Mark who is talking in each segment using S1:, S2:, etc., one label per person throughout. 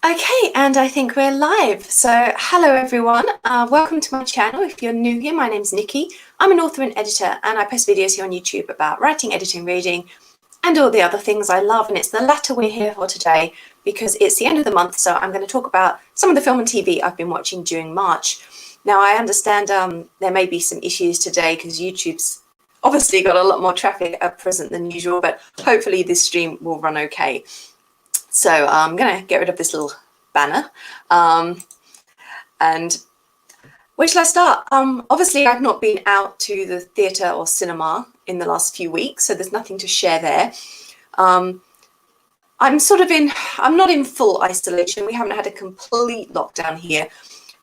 S1: Okay, and I think we're live. So, hello everyone. Welcome to my channel. If you're new here, my name's Nikki. I'm an author and editor, and I post videos here on YouTube about writing, editing, reading, and all the other things I love. And it's the latter we're here for today because it's the end of the month. So, I'm going to talk about some of the film and TV I've been watching during March. Now, I understand there may be some issues today because YouTube's obviously got a lot more traffic at present than usual, but hopefully this stream will run okay. So I'm going to get rid of this little banner. And where shall I start? Obviously, I've not been out to the theatre or cinema in the last few weeks, so there's nothing to share there. I'm not in full isolation. We haven't had a complete lockdown here,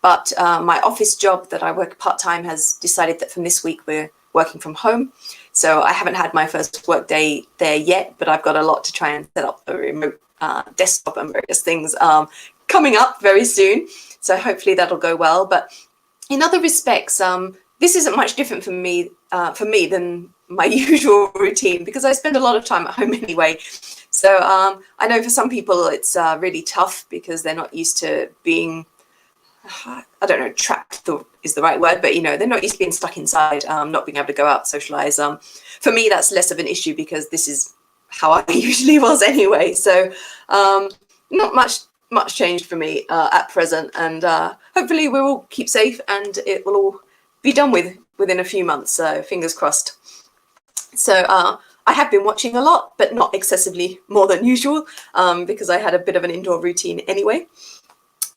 S1: but my office job that I work part-time has decided that from this week we're working from home. So I haven't had my first work day there yet, but I've got a lot to try and set up a remote desktop and various things coming up very soon. So hopefully that'll go well. But in other respects, this isn't much different for me than my usual routine because I spend a lot of time at home anyway. So I know for some people it's really tough because they're not used to being, I don't know, trapped is the right word, but they're not used to being stuck inside, not being able to go out, socialize. For me, that's less of an issue because this is how I usually was anyway. So not much changed for me at present, and hopefully we will keep safe and it will all be done within a few months. So fingers crossed. So I have been watching a lot, but not excessively more than usual because I had a bit of an indoor routine anyway.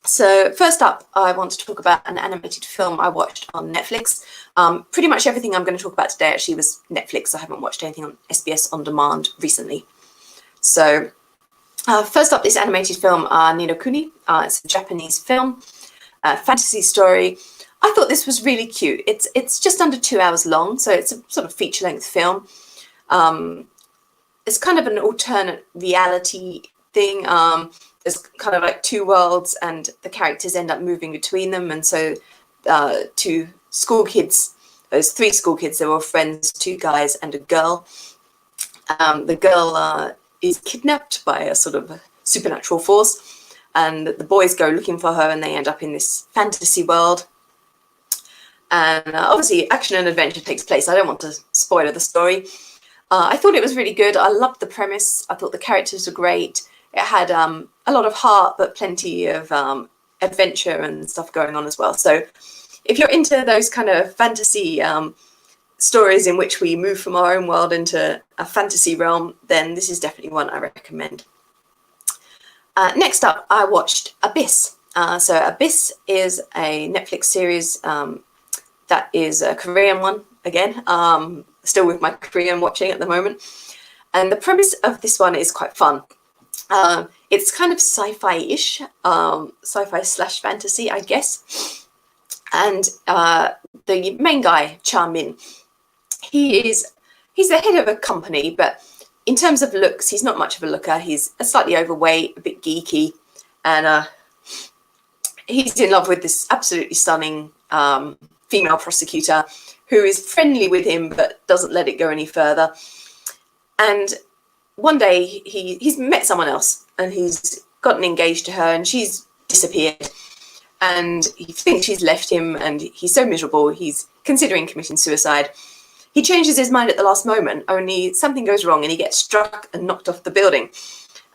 S1: So first up, I want to talk about an animated film I watched on Netflix. Pretty much everything I'm going to talk about today actually was Netflix. I haven't watched anything on SBS On Demand recently. So first up, this animated film, Ninokuni. It's a Japanese film, fantasy story. I thought this was really cute. It's just under 2 hours long, so it's a sort of feature-length film. It's kind of an alternate reality thing. There's kind of like two worlds and the characters end up moving between them. And so two school kids, those three school kids, they were friends, two guys and a girl. The girl is kidnapped by a sort of supernatural force, and the boys go looking for her and they end up in this fantasy world. And obviously action and adventure takes place. I don't want to spoil the story. I thought it was really good. I loved the premise. I thought the characters were great. It had a lot of heart, but plenty of adventure and stuff going on as well. So if you're into those kind of fantasy stories in which we move from our own world into a fantasy realm, then this is definitely one I recommend. Next up, I watched Abyss. So Abyss is a Netflix series that is a Korean one, again, still with my Korean watching at the moment. And the premise of this one is quite fun. It's kind of sci-fi-ish, sci-fi / fantasy, I guess. And the main guy, Cha-min, he's the head of a company, but in terms of looks, he's not much of a looker. He's slightly overweight, a bit geeky, and he's in love with this absolutely stunning female prosecutor who is friendly with him but doesn't let it go any further. And one day he's met someone else and he's gotten engaged to her and she's disappeared, and he thinks she's left him and he's so miserable he's considering committing suicide. He changes his mind at the last moment, only something goes wrong and he gets struck and knocked off the building.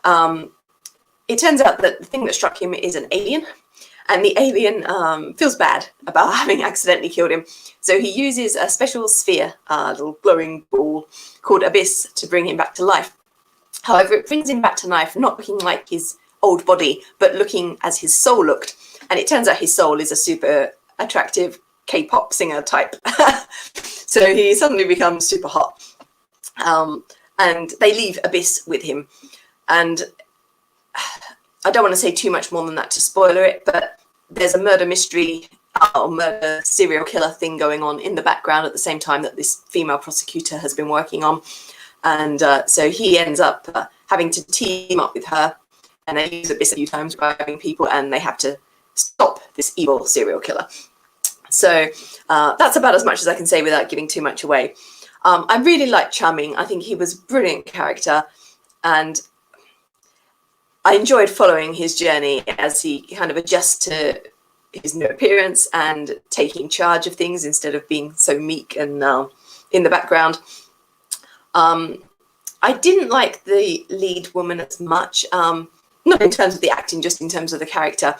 S1: It turns out that the thing that struck him is an alien, and the alien feels bad about having accidentally killed him. So he uses a special sphere, a little glowing ball called Abyss, to bring him back to life. However, it brings him back to life, not looking like his old body, but looking as his soul looked. And it turns out his soul is a super attractive K-pop singer type. So he suddenly becomes super hot. And they leave Abyss with him. And I don't want to say too much more than that to spoiler it, but there's a murder mystery or murder serial killer thing going on in the background at the same time that this female prosecutor has been working on. And so he ends up having to team up with her, and they use Abyss a few times grabbing people, and they have to stop this evil serial killer. So that's about as much as I can say without giving too much away. I really liked Cha-min. I think he was a brilliant character, and I enjoyed following his journey as he kind of adjusts to his new appearance and taking charge of things instead of being so meek and in the background. I didn't like the lead woman as much, not in terms of the acting, just in terms of the character.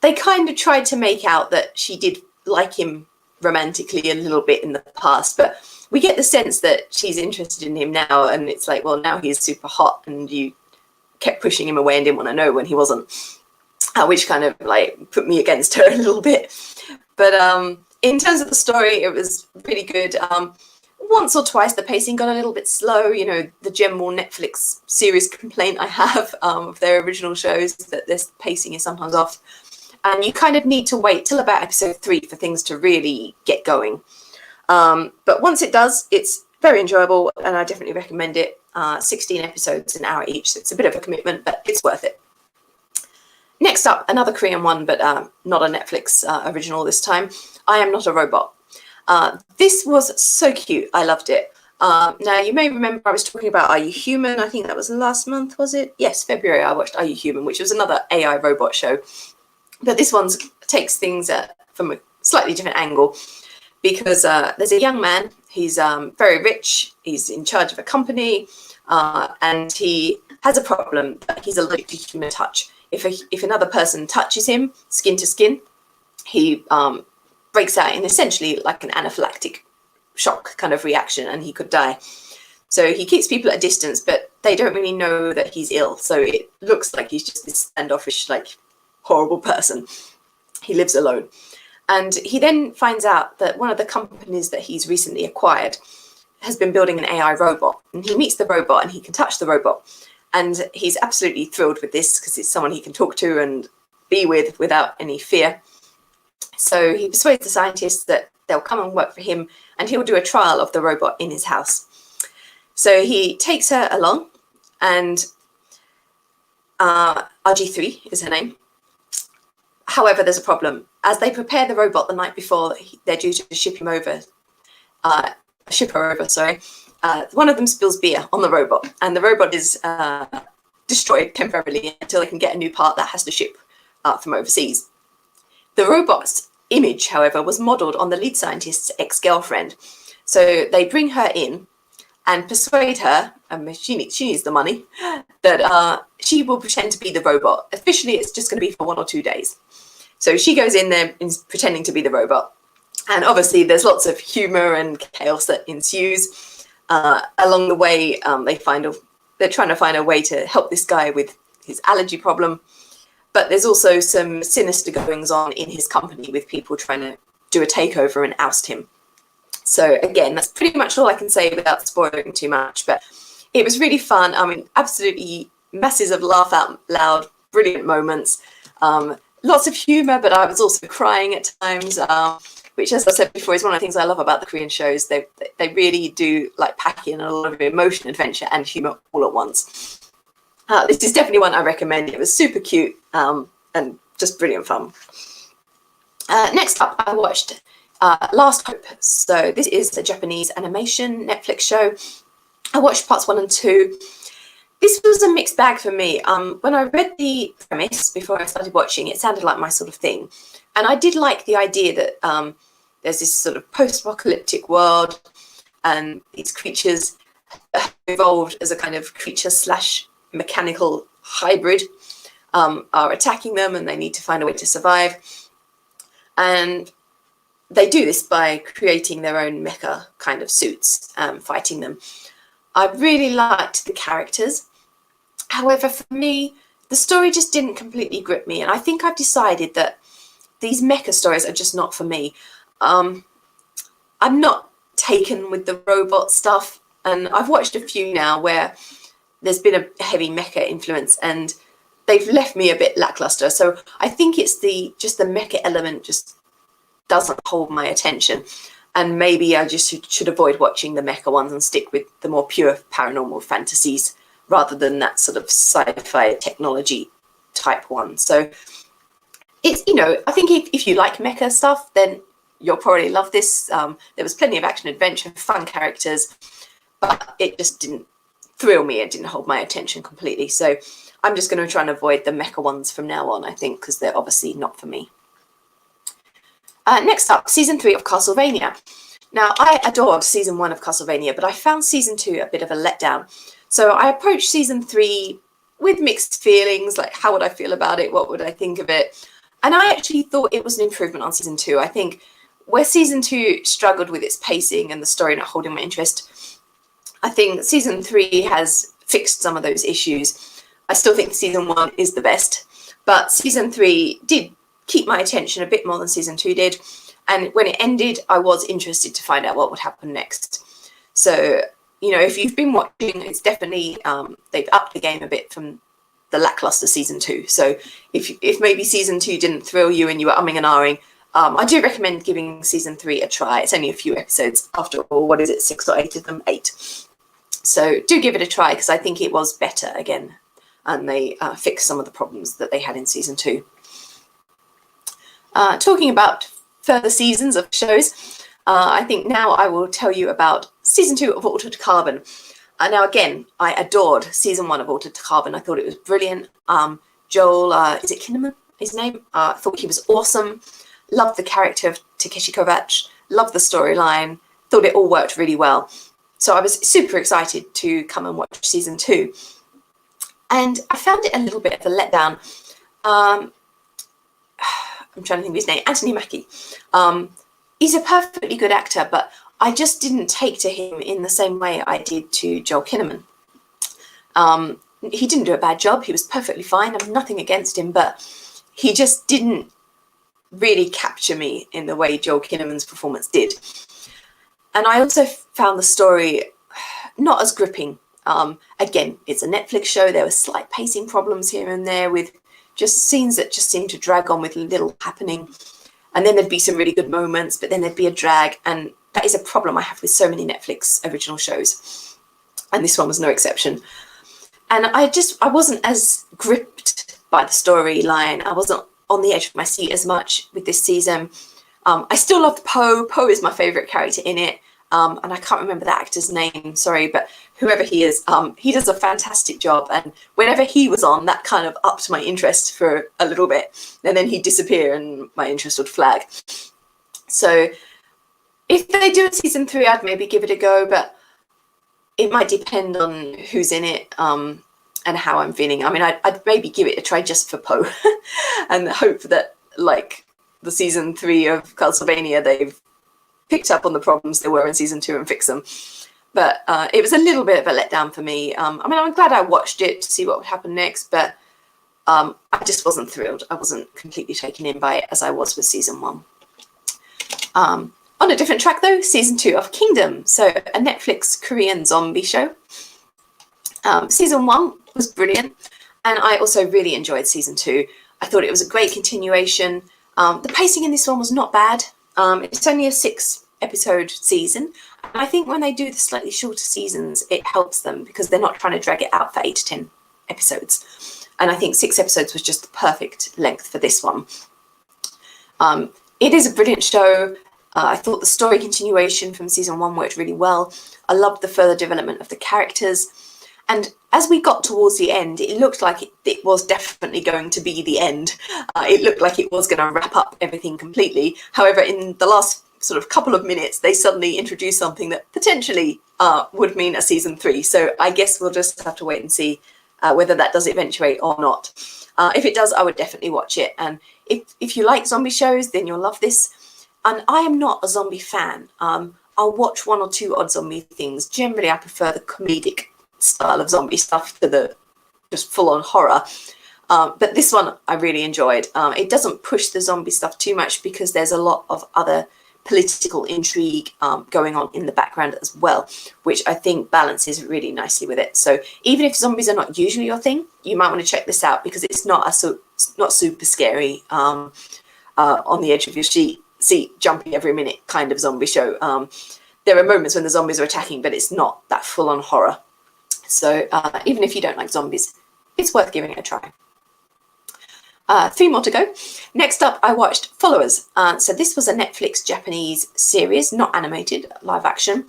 S1: They kind of tried to make out that she did like him romantically a little bit in the past, but we get the sense that she's interested in him now, and it's like, well, now he's super hot and you kept pushing him away and didn't want to know when he wasn't, which kind of like put me against her a little bit. But in terms of the story, it was really good. Once or twice the pacing got a little bit slow, you know, the general Netflix series complaint I have of their original shows, that this pacing is sometimes off. And you kind of need to wait till about episode 3 for things to really get going. But once it does, it's very enjoyable, and I definitely recommend it. 16 episodes, an hour each, so it's a bit of a commitment, but it's worth it. Next up, another Korean one, but not a Netflix original this time. I Am Not a Robot. This was so cute. I loved it. Now, you may remember I was talking about Are You Human? I think that was last month, was it? Yes, February, I watched Are You Human, which was another AI robot show. But this one takes things from a slightly different angle, because there's a young man. He's very rich. He's in charge of a company, and he has a problem. He's allergic to human touch. If another person touches him, skin to skin, he breaks out in essentially like an anaphylactic shock kind of reaction, and he could die. So he keeps people at a distance, but they don't really know that he's ill. So it looks like he's just this standoffish, like horrible person. He lives alone. And he then finds out that one of the companies that he's recently acquired has been building an AI robot. And he meets the robot and he can touch the robot. And he's absolutely thrilled with this because it's someone he can talk to and be with without any fear. So he persuades the scientists that they'll come and work for him, and he'll do a trial of the robot in his house. So he takes her along, and RG3 is her name. However, there's a problem. As they prepare the robot the night before they're due to ship her over, one of them spills beer on the robot, and the robot is destroyed temporarily until they can get a new part that has to ship from overseas. The robot's image, however, was modelled on the lead scientist's ex-girlfriend. So they bring her in and persuade her, she needs the money, that she will pretend to be the robot. Officially, it's just going to be for 1 or 2 days. So she goes in there and is pretending to be the robot. And obviously, there's lots of humour and chaos that ensues. Along the way, they're trying to find a way to help this guy with his allergy problem. But there's also some sinister goings on in his company with people trying to do a takeover and oust him. So again, that's pretty much all I can say without spoiling too much. But it was really fun. I mean, absolutely masses of laugh out loud, brilliant moments. Lots of humour, but I was also crying at times, which, as I said before, is one of the things I love about the Korean shows. They really do like pack in a lot of emotion, adventure, and humour all at once. This is definitely one I recommend. It was super cute and just brilliant fun. Next up, I watched Last Hope. So this is a Japanese animation Netflix show. I watched parts 1 and 2. This was a mixed bag for me. When I read the premise before I started watching, it sounded like my sort of thing. And I did like the idea that there's this sort of post-apocalyptic world, and these creatures have evolved as a kind of creature/mechanical hybrid are attacking them, and they need to find a way to survive. And they do this by creating their own mecha kind of suits, fighting them. I really liked the characters. However, for me, the story just didn't completely grip me. And I think I've decided that these mecha stories are just not for me. I'm not taken with the robot stuff. And I've watched a few now where there's been a heavy mecha influence, and they've left me a bit lackluster. So I think it's the mecha element just doesn't hold my attention. And maybe I just should avoid watching the mecha ones and stick with the more pure paranormal fantasies rather than that sort of sci-fi technology type one. So it's, I think if you like mecha stuff, then you'll probably love this. There was plenty of action, adventure, fun characters, but it just didn't thrill me. It didn't hold my attention completely. So I'm just going to try and avoid the mecha ones from now on, I think, because they're obviously not for me. Next up, season 3 of Castlevania. Now, I adored season 1 of Castlevania, but I found season 2 a bit of a letdown. So I approached season 3 with mixed feelings, like how would I feel about it? What would I think of it? And I actually thought it was an improvement on season 2. I think where season 2 struggled with its pacing and the story not holding my interest, I think season 3 has fixed some of those issues. I still think season 1 is the best, but season 3 did keep my attention a bit more than season 2 did. And when it ended, I was interested to find out what would happen next. So, you know, if you've been watching, it's definitely, they've upped the game a bit from the lackluster season 2. So if maybe season 2 didn't thrill you and you were umming and ahhing, I do recommend giving season 3 a try. It's only a few episodes after all. What is it, 6 or 8 of them? 8. So do give it a try, because I think it was better again. And they fixed some of the problems that they had in season 2. Talking about further seasons of shows, I think now I will tell you about season 2 of Altered Carbon. Now again, I adored season 1 of Altered Carbon. I thought it was brilliant. Joel, is it Kinnaman, his name? I thought he was awesome. Loved the character of Takeshi Kovacs. Loved the storyline. Thought it all worked really well. So I was super excited to come and watch season 2. And I found it a little bit of a letdown. I'm trying to think of his name, Anthony Mackie. He's a perfectly good actor, but I just didn't take to him in the same way I did to Joel Kinnaman. He didn't do a bad job. He was perfectly fine. I'm nothing against him, but he just didn't really capture me in the way Joel Kinnaman's performance did. And I also found the story not as gripping. Again, it's a Netflix show. There were slight pacing problems here and there with just scenes that just seemed to drag on with little happening. And then there'd be some really good moments, but then there'd be a drag. And that is a problem I have with so many Netflix original shows. And this one was no exception. And I wasn't as gripped by the storyline. I wasn't on the edge of my seat as much with this season. I still loved Poe. Poe is my favourite character in it. And I can't remember the actor's name, sorry, but whoever he is, he does a fantastic job. And whenever he was on, that kind of upped my interest for a little bit. And then he'd disappear and my interest would flag. So if they do a season 3, I'd maybe give it a go, but it might depend on who's in it and how I'm feeling. I mean, I'd maybe give it a try just for Poe and hope that, like the season 3 of Castlevania, they've picked up on the problems there were in season 2 and fixed them. But it was a little bit of a letdown for me. I mean, I'm glad I watched it to see what would happen next, but I just wasn't thrilled. I wasn't completely taken in by it as I was with season 1. On a different track though, season 2 of Kingdom. So a Netflix Korean zombie show. Season 1 was brilliant. And I also really enjoyed season 2. I thought it was a great continuation. The pacing in this one was not bad. It's only a 6-episode season. And I think when they do the slightly shorter seasons, it helps them because they're not trying to drag it out for 8 to 10 episodes. And I think 6 episodes was just the perfect length for this one. It is a brilliant show. I thought the story continuation from season 1 worked really well. I loved the further development of the characters. And as we got towards the end, it looked like it was definitely going to be the end. It looked like it was going to wrap up everything completely. However, in the last sort of couple of minutes, they suddenly introduced something that potentially would mean a season 3. So I guess we'll just have to wait and see whether that does eventuate or not. If it does, I would definitely watch it. And if you like zombie shows, then you'll love this. And I am not a zombie fan. I'll watch 1 or 2 odd zombie things. Generally, I prefer the comedic style of zombie stuff to the just full-on horror. But this one I really enjoyed. It doesn't push the zombie stuff too much because there's a lot of other political intrigue going on in the background as well, which I think balances really nicely with it. So even if zombies are not usually your thing, you might want to check this out because it's not not super scary on the edge of your seat jumping every minute kind of zombie show. There are moments when the zombies are attacking, but it's not that full-on horror. So even if you don't like zombies, it's worth giving it a try. 3 more to go. Next up, I watched Followers. So this was a Netflix Japanese series, not animated, live action.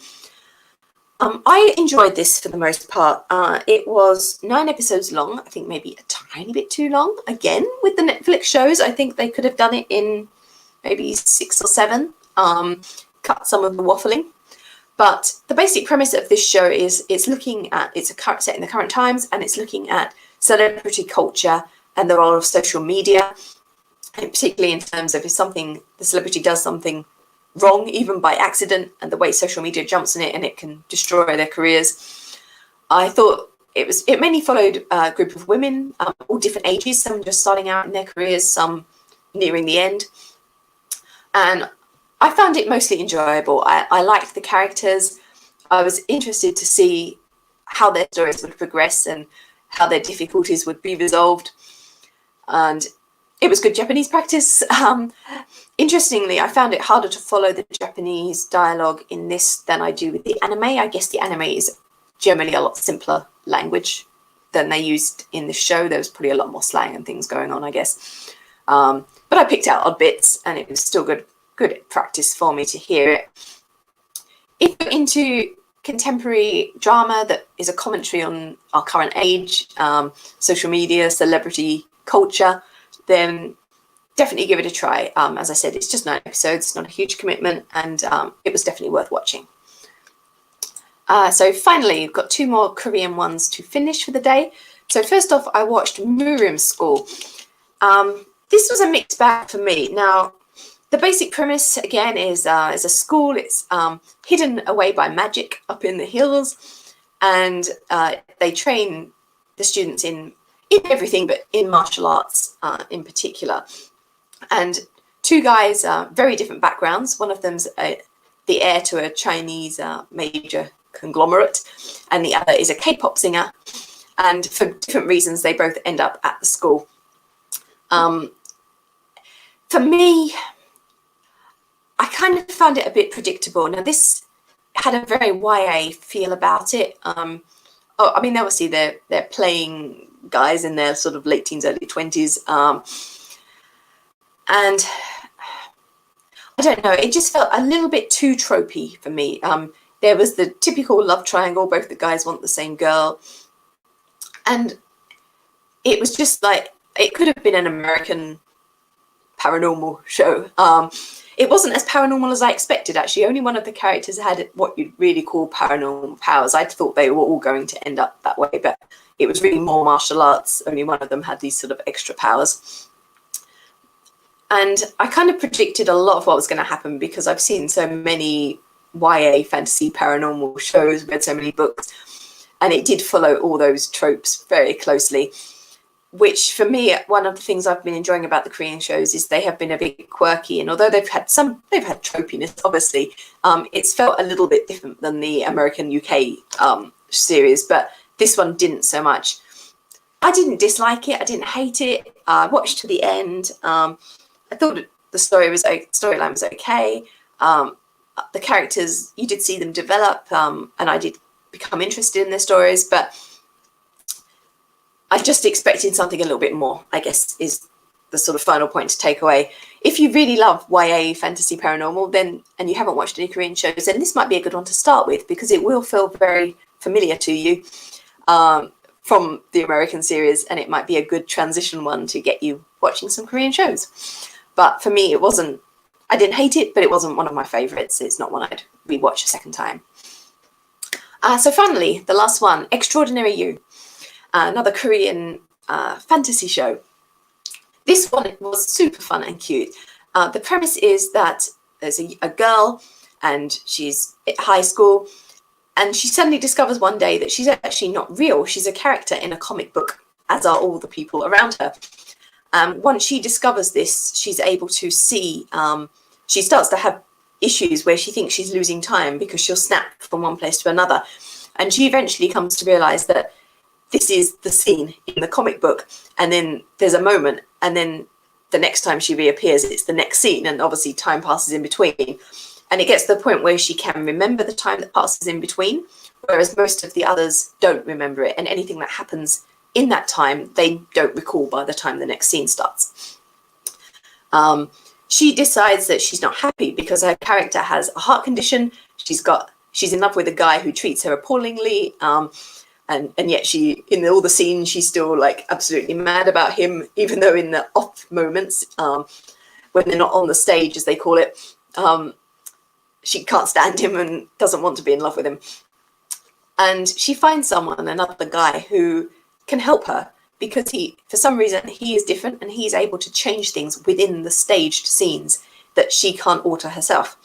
S1: I enjoyed this for the most part. It was 9 episodes long. I think maybe a tiny bit too long. Again, with the Netflix shows, I think they could have done it in maybe 6 or 7. Cut some of the waffling. But the basic premise of this show is it's set in the current times, and it's looking at celebrity culture and the role of social media, and particularly in terms of if the celebrity does something wrong, even by accident, and the way social media jumps in it and it can destroy their careers. I thought it mainly followed a group of women, all different ages, some just starting out in their careers, some nearing the end. And I found it mostly enjoyable. I liked the characters. I was interested to see how their stories would progress and how their difficulties would be resolved. And it was good Japanese practice. Interestingly, I found it harder to follow the Japanese dialogue in this than I do with the anime. I guess the anime is generally a lot simpler language than they used in the show. There was probably a lot more slang and things going on, I guess. But I picked out odd bits, and it was still good practice for me to hear it. If you're into contemporary drama that is a commentary on our current age, social media, celebrity culture, then definitely give it a try. As I said, it's just 9 episodes, not a huge commitment, and it was definitely worth watching. So finally, we've got 2 more Korean ones to finish for the day. So first off, I watched Moorim School. This was a mixed bag for me. Now, the basic premise, again, is a school. It's hidden away by magic up in the hills, and they train the students in everything, but in martial arts in particular. And 2 guys, very different backgrounds. One of them's the heir to a Chinese major conglomerate, and the other is a K-pop singer. And for different reasons, they both end up at the school. For me, I kind of found it a bit predictable. Now, this had a very YA feel about it. I mean, obviously, they're playing guys in their sort of late teens, early 20s. And I don't know, it just felt a little bit too tropey for me. There was the typical love triangle, both the guys want the same girl. And it was just like, it could have been an American paranormal show. It wasn't as paranormal as I expected, actually. Only one of the characters had what you'd really call paranormal powers. I thought they were all going to end up that way, but it was really more martial arts. Only one of them had these sort of extra powers. And I kind of predicted a lot of what was going to happen because I've seen so many YA fantasy paranormal shows, read so many books, and it did follow all those tropes very closely. Which for me, one of the things I've been enjoying about the Korean shows is they have been a bit quirky, and although they've had tropiness, obviously, it's felt a little bit different than the American UK series, but this one didn't so much. I didn't dislike it, I didn't hate it. I watched to the end. I thought the storyline was okay. The characters, you did see them develop, and I did become interested in their stories, but I just expected something a little bit more, I guess, is the sort of final point to take away. If you really love YA fantasy paranormal, then, and you haven't watched any Korean shows, then this might be a good one to start with because it will feel very familiar to you from the American series, and it might be a good transition one to get you watching some Korean shows. But for me, I didn't hate it, but it wasn't one of my favorites. It's not one I'd rewatch a second time. So finally, the last one, Extraordinary You. Another Korean fantasy show. This one was super fun and cute. The premise is that there's a girl and she's at high school, and she suddenly discovers one day that she's actually not real. She's a character in a comic book, as are all the people around her. Once she discovers this, she's able to see, she starts to have issues where she thinks she's losing time because she'll snap from one place to another. And she eventually comes to realize that this is the scene in the comic book, and then there's a moment, and then the next time she reappears, it's the next scene, and obviously time passes in between. And it gets to the point where she can remember the time that passes in between, whereas most of the others don't remember it, and anything that happens in that time, they don't recall by the time the next scene starts. She decides that she's not happy because her character has a heart condition. She's got she's in love with a guy who treats her appallingly, and yet she, in all the scenes, she's still like absolutely mad about him, even though in the off moments, when they're not on the stage, as they call it, she can't stand him and doesn't want to be in love with him. And she finds someone, another guy, who can help her because he, for some reason, he is different and he's able to change things within the staged scenes that she can't alter herself.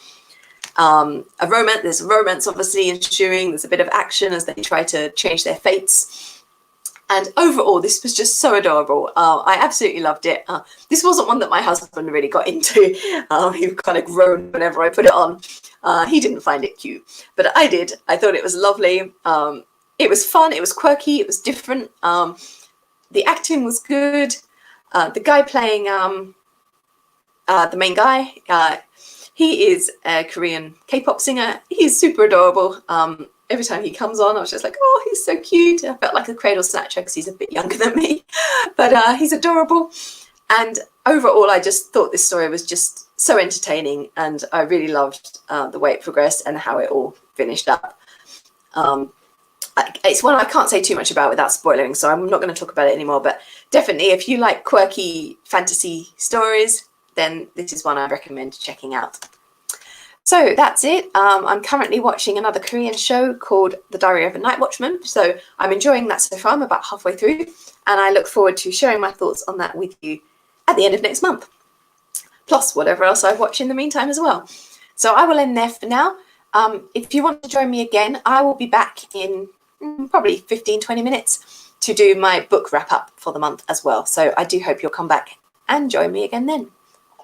S1: There's romance obviously ensuing, there's a bit of action as they try to change their fates. And overall, this was just so adorable. I absolutely loved it. This wasn't one that my husband really got into. He kind of groaned whenever I put it on. He didn't find it cute, but I did. I thought it was lovely. It was fun, it was quirky, it was different. The acting was good. The guy playing the main guy, he is a Korean K-pop singer. He's super adorable. Every time he comes on, I was just like, oh, he's so cute. I felt like a cradle snatcher because he's a bit younger than me, but he's adorable. And overall, I just thought this story was just so entertaining, and I really loved the way it progressed and how it all finished up. It's one I can't say too much about without spoiling, so I'm not going to talk about it anymore, but definitely if you like quirky fantasy stories, then this is one I recommend checking out. So that's it. I'm currently watching another Korean show called The Diary of a Night Watchman. So I'm enjoying that so far. I'm about halfway through, and I look forward to sharing my thoughts on that with you at the end of next month. Plus whatever else I've watched in the meantime as well. So I will end there for now. If you want to join me again, I will be back in probably 15-20 minutes to do my book wrap up for the month as well. So I do hope you'll come back and join me again then.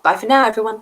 S1: Bye for now, everyone.